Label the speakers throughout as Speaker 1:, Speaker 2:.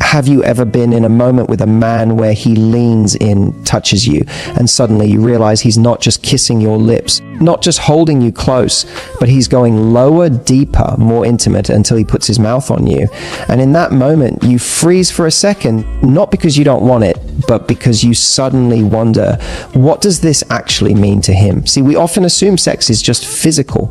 Speaker 1: Have you ever been in a moment with a man where he leans in, touches you, and suddenly you realize he's not just kissing your lips, not just holding you close, but he's going lower, deeper, more intimate until he puts his mouth on you. And in that moment, you freeze for a second, not because you don't want it, but because you suddenly wonder, what does this actually mean to him? See, we often assume sex is just physical,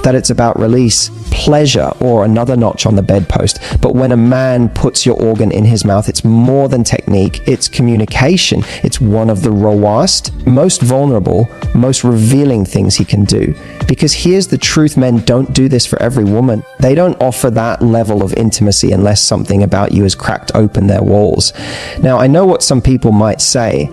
Speaker 1: that it's about release, pleasure, or another notch on the bedpost. But when a man puts your organ in his mouth, it's more than technique, it's communication. It's one of the rawest, most vulnerable, most revealing things he can do. Because here's the truth, men don't do this for every woman. They don't offer that level of intimacy unless something about you has cracked open their walls. Now, I know what some people might say.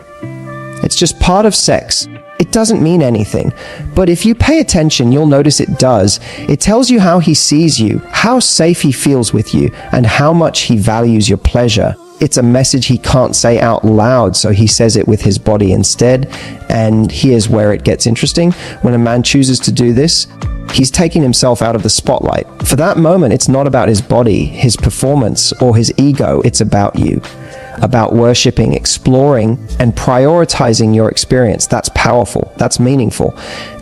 Speaker 1: It's just part of sex. It doesn't mean anything. But if you pay attention, you'll notice it does. It tells you how he sees you, how safe he feels with you, and how much he values your pleasure. It's a message he can't say out loud, so he says it with his body instead. And here's where it gets interesting. When a man chooses to do this, he's taking himself out of the spotlight. For that moment, it's not about his body, his performance, or his ego. It's about you. About worshiping, exploring, and prioritizing your experience. That's powerful. That's meaningful.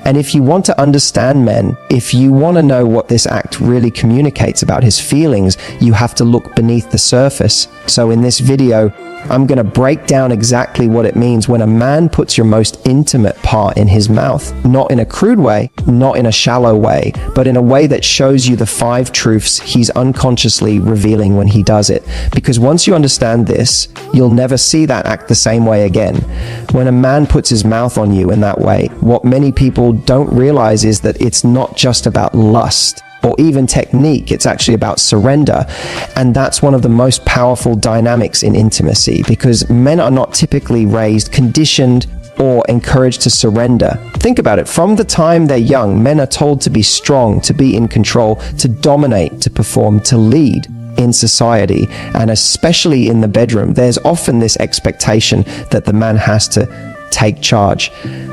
Speaker 1: And if you want to understand men, if you want to know what this act really communicates about his feelings, you have to look beneath the surface. So in this video, I'm going to break down exactly what it means when a man puts your most intimate part in his mouth. Not in a crude way, not in a shallow way, but in a way that shows you the 5 truths he's unconsciously revealing when he does it. Because once you understand this, you'll never see that act the same way again. When a man puts his mouth on you in that way, what many people don't realize is that it's not just about lust or even technique, it's actually about surrender. And that's one of the most powerful dynamics in intimacy, because men are not typically raised, conditioned, or encouraged to surrender. Think about it. From the time they're young, men are told to be strong, to be in control, to dominate, to perform, to lead in society, and especially in the bedroom. There's often this expectation that the man has to take charge,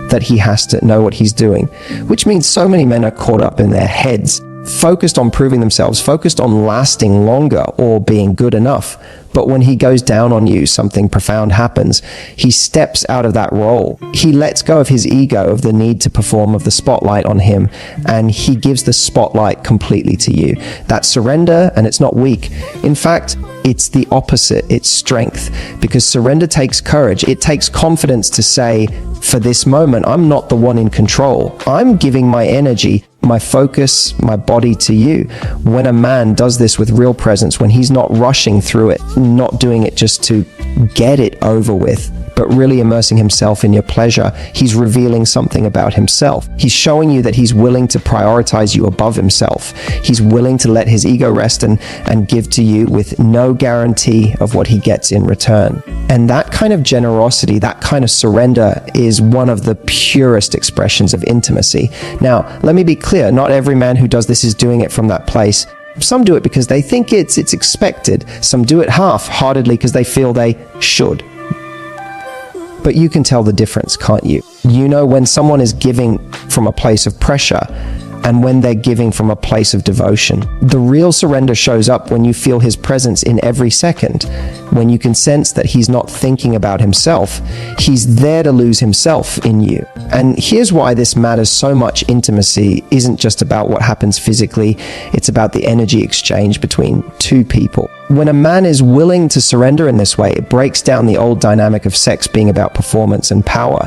Speaker 1: that he has to know what he's doing, which means so many men are caught up in their heads, focused on proving themselves, focused on lasting longer or being good enough. But when he goes down on you, something profound happens. He steps out of that role. He lets go of his ego, of the need to perform, of the spotlight on him, and he gives the spotlight completely to you. That's surrender, and it's not weak. In fact, it's the opposite. It's strength, because surrender takes courage. It takes confidence to say, for this moment, I'm not the one in control. I'm giving my energy, my focus, my body to you. When a man does this with real presence, when he's not rushing through it, not doing it just to get it over with, but really immersing himself in your pleasure, he's revealing something about himself. He's showing you that he's willing to prioritize you above himself. He's willing to let his ego rest and give to you with no guarantee of what he gets in return. And that kind of generosity, that kind of surrender is one of the purest expressions of intimacy. Now, let me be clear, not every man who does this is doing it from that place. Some do it because they think it's expected. Some do it half-heartedly because they feel they should. But you can tell the difference, can't you? You know when someone is giving from a place of pressure and when they're giving from a place of devotion. The real surrender shows up when you feel his presence in every second, when you can sense that he's not thinking about himself. He's there to lose himself in you. And here's why this matters so much. Intimacy isn't just about what happens physically, it's about the energy exchange between two people. When a man is willing to surrender in this way, it breaks down the old dynamic of sex being about performance and power.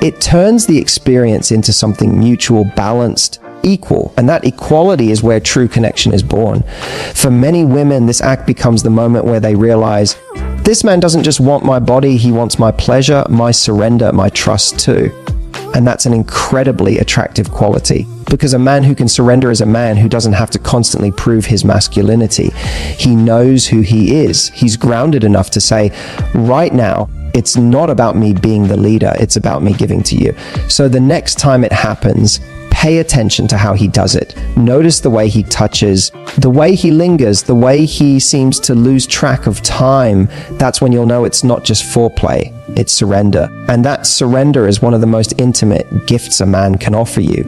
Speaker 1: It turns the experience into something mutual, balanced, equal, and that equality is where true connection is born. For many women, this act becomes the moment where they realize, this man doesn't just want my body, he wants my pleasure, my surrender, my trust too. And that's an incredibly attractive quality, because a man who can surrender is a man who doesn't have to constantly prove his masculinity. He knows who he is. He's grounded enough to say, right now, it's not about me being the leader, it's about me giving to you. So the next time it happens, pay attention to how he does it. Notice the way he touches, the way he lingers, the way he seems to lose track of time. That's when you'll know it's not just foreplay, it's surrender. And that surrender is one of the most intimate gifts a man can offer you.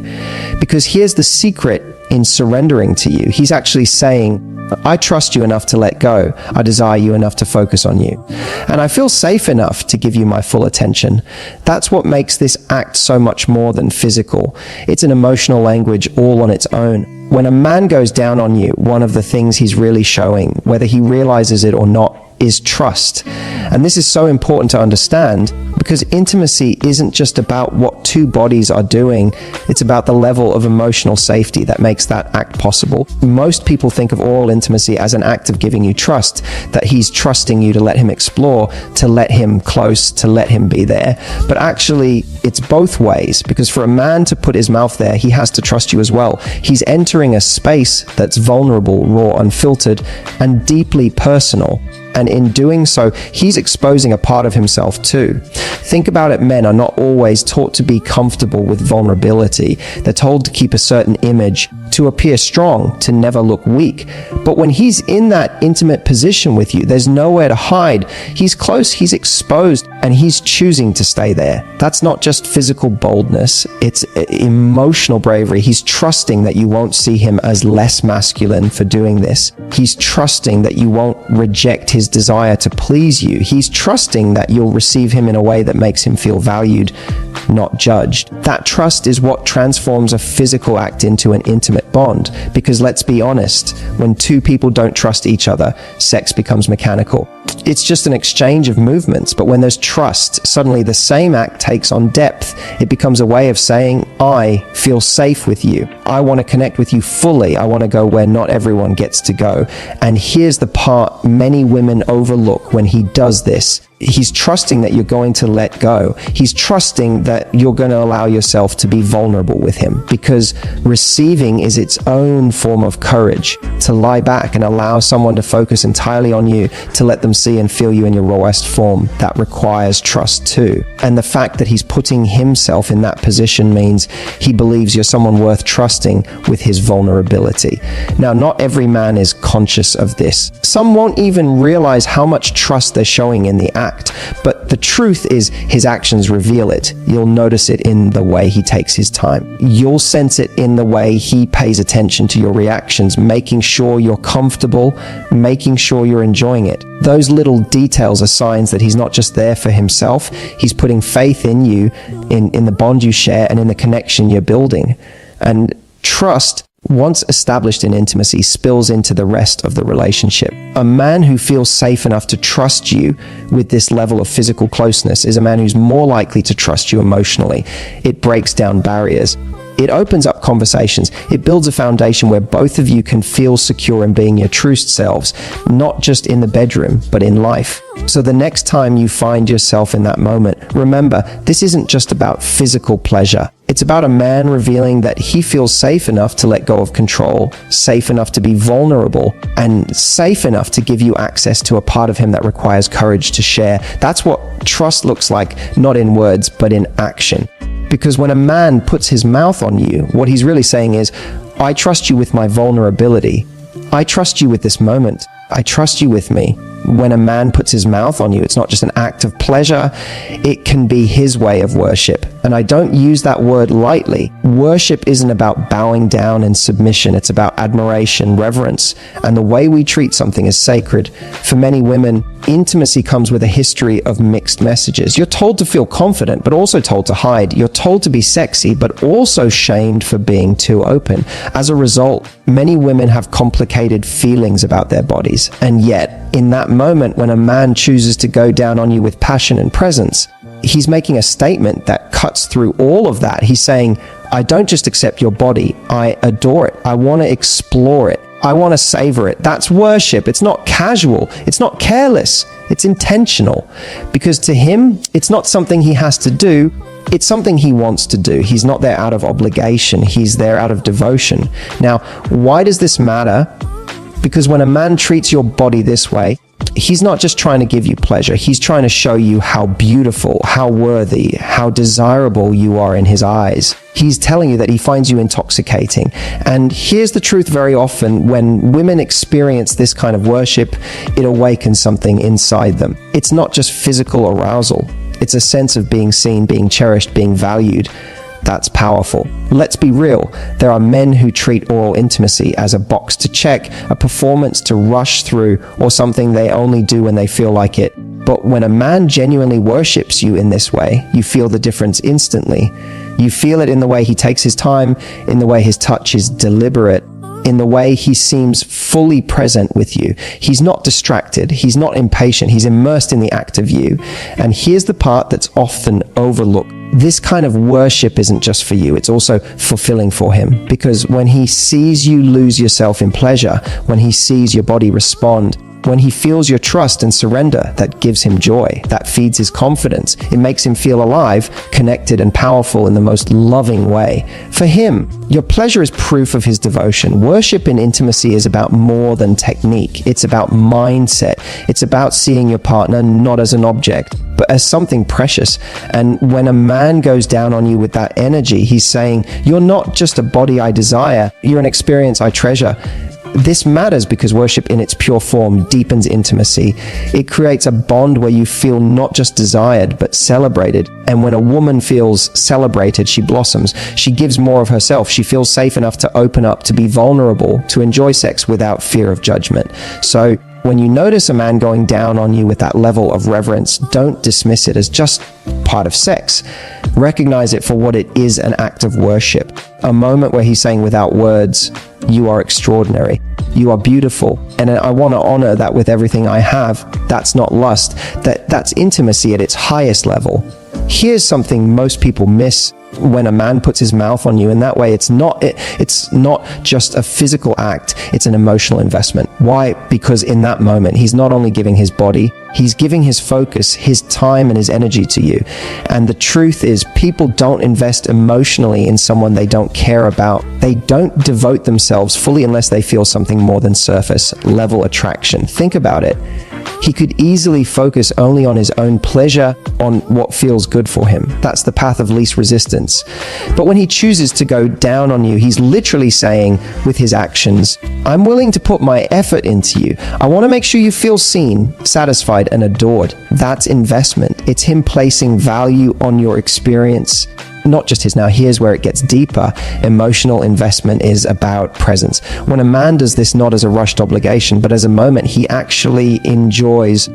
Speaker 1: Because here's the secret. in surrendering to you. He's actually saying, I trust you enough to let go. I desire you enough to focus on you. And I feel safe enough to give you my full attention. That's what makes this act so much more than physical. It's an emotional language all on its own. When a man goes down on you, one of the things he's really showing, whether he realizes it or not, is trust. And this is so important to understand because intimacy isn't just about what two bodies are doing, it's about the level of emotional safety that makes that act possible. Most people think of oral intimacy as an act of giving you trust, that he's trusting you to let him explore, to let him close, to let him be there. But actually, it's both ways, because for a man to put his mouth there, he has to trust you as well. He's entering a space that's vulnerable, raw, unfiltered, and deeply personal. And in doing so, he's exposing a part of himself too. Think about it, men are not always taught to be comfortable with vulnerability. They're told to keep a certain image, to appear strong, to never look weak. But when he's in that intimate position with you, there's nowhere to hide. He's close, he's exposed, and he's choosing to stay there. That's not just physical boldness, it's emotional bravery. He's trusting that you won't see him as less masculine for doing this. He's trusting that you won't reject his desire to please you. He's trusting that you'll receive him in a way that makes him feel valued, not judged. That trust is what transforms a physical act into an intimate bond. Because let's be honest, when two people don't trust each other, sex becomes mechanical. It's just an exchange of movements, but when there's trust, suddenly the same act takes on depth. It becomes a way of saying, I feel safe with you. I want to connect with you fully. I want to go where not everyone gets to go. And here's the part many women overlook when he does this. He's trusting that you're going to let go. He's trusting that you're going to allow yourself to be vulnerable with him, because receiving is its own form of courage. To lie back and allow someone to focus entirely on you, to let them see and feel you in your rawest form, that requires trust too. And the fact that he's putting himself in that position means he believes you're someone worth trusting with his vulnerability. Now, not every man is conscious of this. Some won't even realize how much trust they're showing in the act. But the truth is, his actions reveal it. You'll notice it in the way he takes his time. You'll sense it in the way he pays attention to your reactions, making sure you're comfortable, making sure you're enjoying it. Those little details are signs that he's not just there for himself, he's putting faith in you, in the bond you share, and in the connection you're building. And trust, once established in intimacy, spills into the rest of the relationship. A man who feels safe enough to trust you with this level of physical closeness is a man who's more likely to trust you emotionally. It breaks down barriers. It opens up conversations. It builds a foundation where both of you can feel secure in being your true selves, not just in the bedroom, but in life. So the next time you find yourself in that moment, remember, this isn't just about physical pleasure. It's about a man revealing that he feels safe enough to let go of control, safe enough to be vulnerable, and safe enough to give you access to a part of him that requires courage to share. That's what trust looks like, not in words, but in action. Because when a man puts his mouth on you, what he's really saying is, I trust you with my vulnerability. I trust you with this moment. I trust you with me. When a man puts his mouth on you, it's not just an act of pleasure, it can be his way of worship. And I don't use that word lightly. Worship isn't about bowing down in submission. It's about admiration, reverence, and the way we treat something is sacred. For many women, intimacy comes with a history of mixed messages. You're told to feel confident, but also told to hide. You're told to be sexy, but also shamed for being too open. As a result, many women have complicated feelings about their bodies. And yet, in that moment when a man chooses to go down on you with passion and presence, he's making a statement that cuts through all of that. He's saying, I don't just accept your body, I adore it. I want to explore it. I want to savor it. That's worship. It's not casual. It's not careless. It's intentional. Because to him, it's not something he has to do. It's something he wants to do. He's not there out of obligation. He's there out of devotion. Now, why does this matter? Because when a man treats your body this way, he's not just trying to give you pleasure. He's trying to show you how beautiful, how worthy, how desirable you are in his eyes. He's telling you that he finds you intoxicating. And here's the truth: very often when women experience this kind of worship, it awakens something inside them. It's not just physical arousal. It's a sense of being seen, being cherished, being valued. That's powerful. Let's be real. There are men who treat oral intimacy as a box to check, a performance to rush through, or something they only do when they feel like it. But when a man genuinely worships you in this way, you feel the difference instantly. You feel it in the way he takes his time, in the way his touch is deliberate, in the way he seems fully present with you. He's not distracted. He's not impatient. He's immersed in the act of you. And here's the part that's often overlooked. This kind of worship isn't just for you. It's also fulfilling for him. Because when he sees you lose yourself in pleasure, when he sees your body respond, when he feels your trust and surrender, that gives him joy. That feeds his confidence. It makes him feel alive, connected, and powerful in the most loving way. For him, your pleasure is proof of his devotion. Worship in intimacy is about more than technique. It's about mindset. It's about seeing your partner not as an object, but as something precious. And when a man goes down on you with that energy, he's saying, you're not just a body I desire, you're an experience I treasure. This matters because worship in its pure form deepens intimacy. It creates a bond where you feel not just desired, but celebrated. And when a woman feels celebrated, she blossoms. She gives more of herself. She feels safe enough to open up, to be vulnerable, to enjoy sex without fear of judgment. So when you notice a man going down on you with that level of reverence, don't dismiss it as just part of sex. Recognize it for what it is, an act of worship. A moment where he's saying without words, you are extraordinary. You are beautiful. And I want to honor that with everything I have. That's not lust. That's intimacy at its highest level. Here's something most people miss when a man puts his mouth on you in that way. It's not just a physical act, it's an emotional investment. Why? Because in that moment, he's not only giving his body, he's giving his focus, his time, and his energy to you. And the truth is, people don't invest emotionally in someone they don't care about. They don't devote themselves fully unless they feel something more than surface level attraction. Think about it. He could easily focus only on his own pleasure, on what feels good for him. That's the path of least resistance. But when he chooses to go down on you, he's literally saying with his actions, I'm willing to put my effort into you. I want to make sure you feel seen, satisfied, and adored. That's investment. It's him placing value on your experience. Not just his. Now, here's where it gets deeper. Emotional investment is about presence. When a man does this not as a rushed obligation, but as a moment he actually enjoys,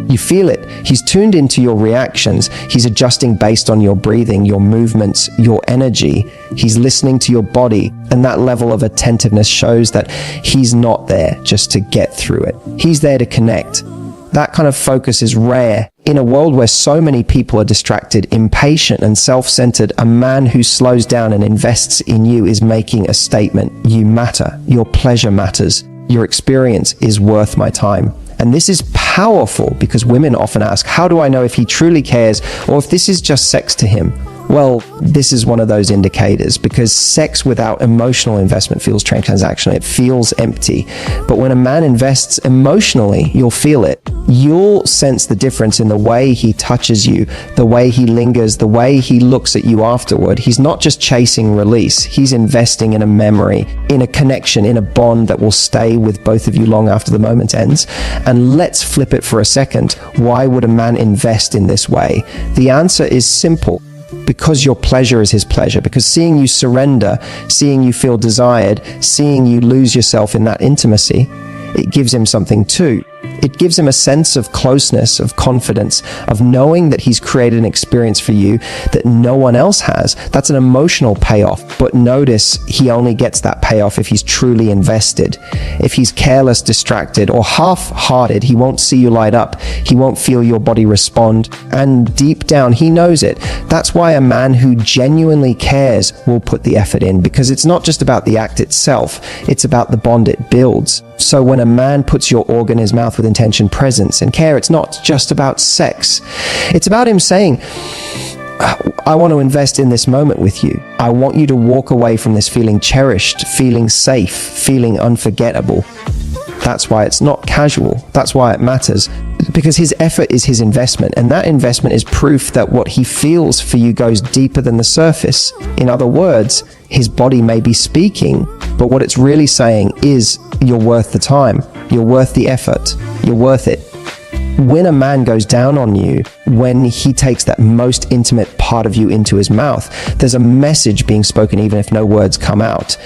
Speaker 1: you feel it. He's tuned into your reactions. He's adjusting based on your breathing, your movements, your energy. He's listening to your body. And that level of attentiveness shows that he's not there just to get through it. He's there to connect. That kind of focus is rare. In a world where so many people are distracted, impatient, and self-centered, a man who slows down and invests in you is making a statement. You matter. Your pleasure matters. Your experience is worth my time. And this is powerful because women often ask, how do I know if he truly cares or if this is just sex to him? Well, this is one of those indicators because sex without emotional investment feels transactional. It feels empty. But when a man invests emotionally, you'll feel it. You'll sense the difference in the way he touches you, the way he lingers, the way he looks at you afterward. He's not just chasing release. He's investing in a memory, in a connection, in a bond that will stay with both of you long after the moment ends. And let's flip it for a second. Why would a man invest in this way? The answer is simple. Because your pleasure is his pleasure, because seeing you surrender, seeing you feel desired, seeing you lose yourself in that intimacy, it gives him something too. It gives him a sense of closeness, of confidence, of knowing that he's created an experience for you that no one else has. That's an emotional payoff. But notice he only gets that payoff if he's truly invested. If he's careless, distracted, or half-hearted, he won't see you light up. He won't feel your body respond. And deep down, he knows it. That's why a man who genuinely cares will put the effort in, because it's not just about the act itself. It's about the bond it builds. So when a man puts your organ in his mouth with intention, presence, and care, it's not just about sex. It's about him saying, I want to invest in this moment with you. I want you to walk away from this feeling cherished, feeling safe, feeling unforgettable. That's why it's not casual. That's why it matters. Because his effort is his investment, and that investment is proof that what he feels for you goes deeper than the surface. In other words, his body may be speaking, but what it's really saying is, you're worth the time. You're worth the effort. You're worth it. When a man goes down on you, when he takes that most intimate part of you into his mouth, there's a message being spoken even if no words come out.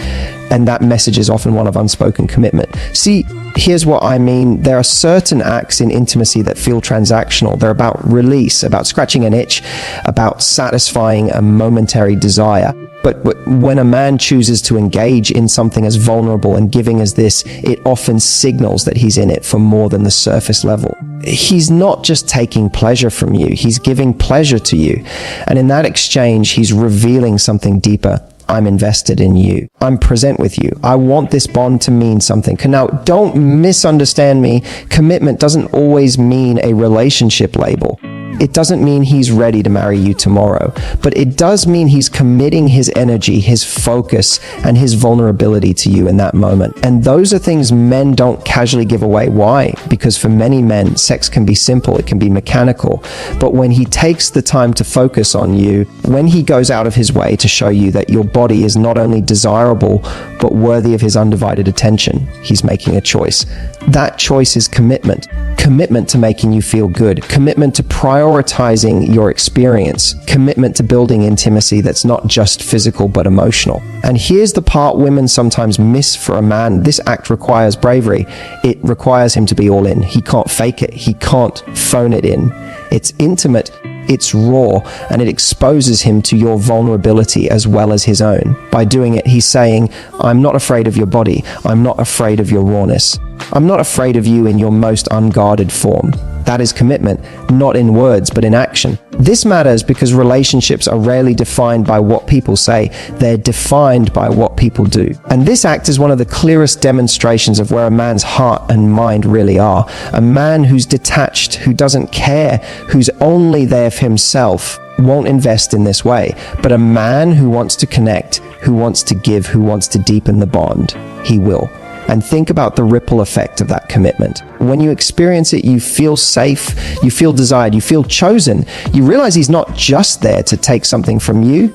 Speaker 1: And that message is often one of unspoken commitment. See, here's what I mean. There are certain acts in intimacy that feel transactional. They're about release, about scratching an itch, about satisfying a momentary desire. But when a man chooses to engage in something as vulnerable and giving as this, it often signals that he's in it for more than the surface level. He's not just taking pleasure from you, he's giving pleasure to you. And in that exchange, he's revealing something deeper. I'm invested in you. I'm present with you. I want this bond to mean something. Now, don't misunderstand me. Commitment doesn't always mean a relationship label. It doesn't mean he's ready to marry you tomorrow, but it does mean he's committing his energy, his focus, and his vulnerability to you in that moment. And those are things men don't casually give away. Why? Because for many men, sex can be simple, it can be mechanical. But when he takes the time to focus on you, when he goes out of his way to show you that your body is not only desirable, but worthy of his undivided attention, he's making a choice. That choice is commitment. Commitment to making you feel good. Commitment to prioritizing your experience. Commitment to building intimacy that's not just physical but emotional. And here's the part women sometimes miss for a man. This act requires bravery. It requires him to be all in. He can't fake it. He can't phone it in. It's intimate, it's raw, and it exposes him to your vulnerability as well as his own. By doing it, he's saying, I'm not afraid of your body. I'm not afraid of your rawness. I'm not afraid of you in your most unguarded form. That is commitment, not in words, but in action. This matters because relationships are rarely defined by what people say. They're defined by what people do. And this act is one of the clearest demonstrations of where a man's heart and mind really are. A man who's detached, who doesn't care, who's only there for himself, won't invest in this way. But a man who wants to connect, who wants to give, who wants to deepen the bond, he will. And think about the ripple effect of that commitment. When you experience it, you feel safe, you feel desired, you feel chosen. You realize he's not just there to take something from you,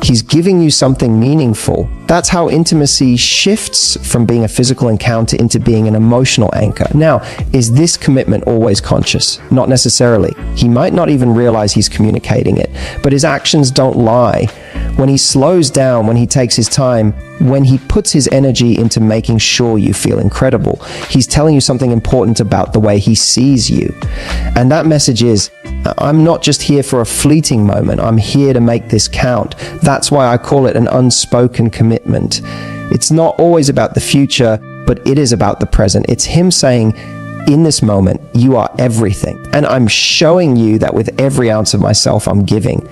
Speaker 1: he's giving you something meaningful. That's how intimacy shifts from being a physical encounter into being an emotional anchor. Now, is this commitment always conscious? Not necessarily. He might not even realize he's communicating it, but his actions don't lie. When he slows down, when he takes his time, when he puts his energy into making sure you feel incredible, he's telling you something important about the way he sees you. And that message is, I'm not just here for a fleeting moment, I'm here to make this count. That's why I call it an unspoken commitment. It's not always about the future, but it is about the present. It's him saying, in this moment, you are everything. And I'm showing you that with every ounce of myself, I'm giving.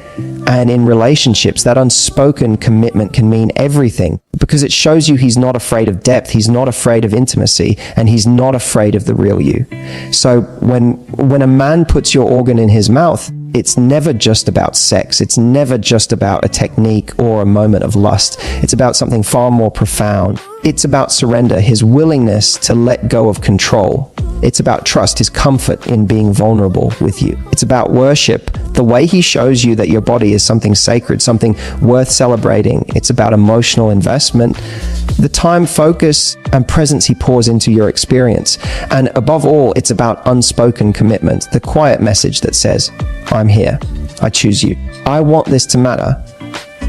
Speaker 1: And in relationships, that unspoken commitment can mean everything because it shows you he's not afraid of depth, he's not afraid of intimacy, and he's not afraid of the real you. So when a man puts your organ in his mouth, it's never just about sex. It's never just about a technique or a moment of lust. It's about something far more profound. It's about surrender, his willingness to let go of control. It's about trust, his comfort in being vulnerable with you. It's about worship, the way he shows you that your body is something sacred, something worth celebrating. It's about emotional investment, the time, focus, and presence he pours into your experience. And above all, it's about unspoken commitment, the quiet message that says, I'm here, I choose you, I want this to matter.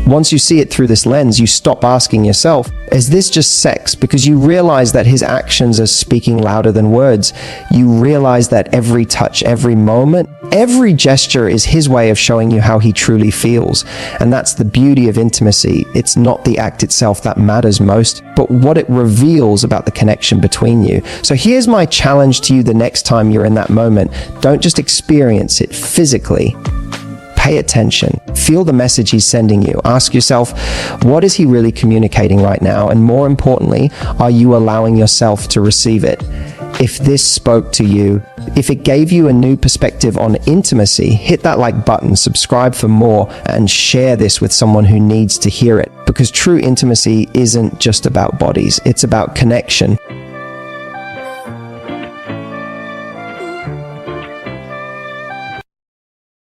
Speaker 1: Once you see it through this lens, you stop asking yourself, is this just sex? Because you realize that his actions are speaking louder than words. You realize that every touch, every moment, every gesture is his way of showing you how he truly feels. And that's the beauty of intimacy. It's not the act itself that matters most, but what it reveals about the connection between you. So here's my challenge to you the next time you're in that moment. Don't just experience it physically. Pay attention. Feel the message he's sending you. Ask yourself, what is he really communicating right now? And more importantly, are you allowing yourself to receive it? If this spoke to you, if it gave you a new perspective on intimacy, hit that like button, subscribe for more, and share this with someone who needs to hear it. Because true intimacy isn't just about bodies, it's about connection.